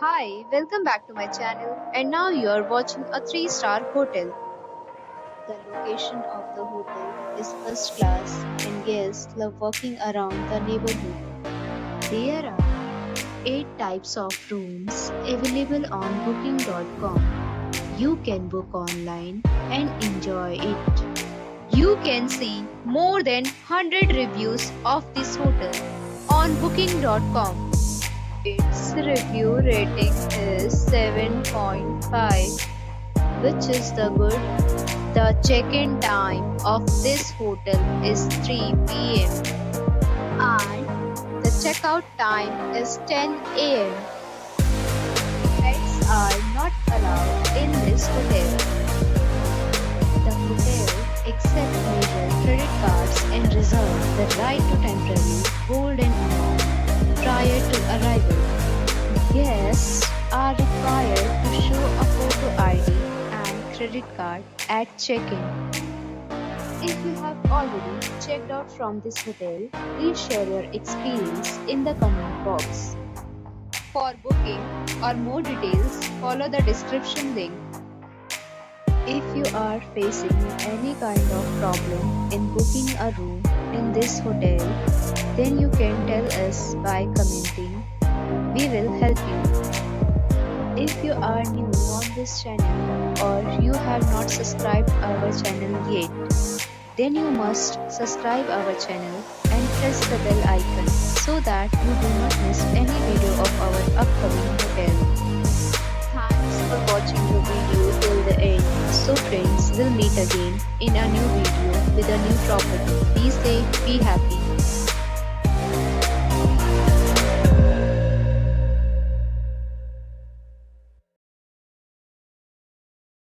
Hi, welcome back to my channel. And now you are watching a 3-star hotel. The location of the hotel is first class and guests love walking around the neighborhood. There are 8 types of rooms available on booking.com. You can book online and enjoy it. You can see more than 100 reviews of this hotel on booking.com. Its review rating is 7.5, which is the good. The check-in time of this hotel is 3 p.m. and the checkout time is 10 a.m. Pets are not allowed in this hotel. The hotel accepts major credit cards and reserves the right to temporarily hold an amount prior to arrival. Guests are required to show a photo ID and credit card at check-in. If you have already checked out from this hotel, please share your experience in the comment box. For booking or more details, follow the description link. If you are facing any kind of problem in booking a room in this hotel, then you can tell us by commenting. We will help you. If you are new on this channel or you have not subscribed our channel yet, then you must subscribe our channel and press the bell icon so that you do not miss any video of our upcoming hotel. Thanks for watching the video till the end. So friends, we'll meet again in a new video with a new property. Be safe, be happy.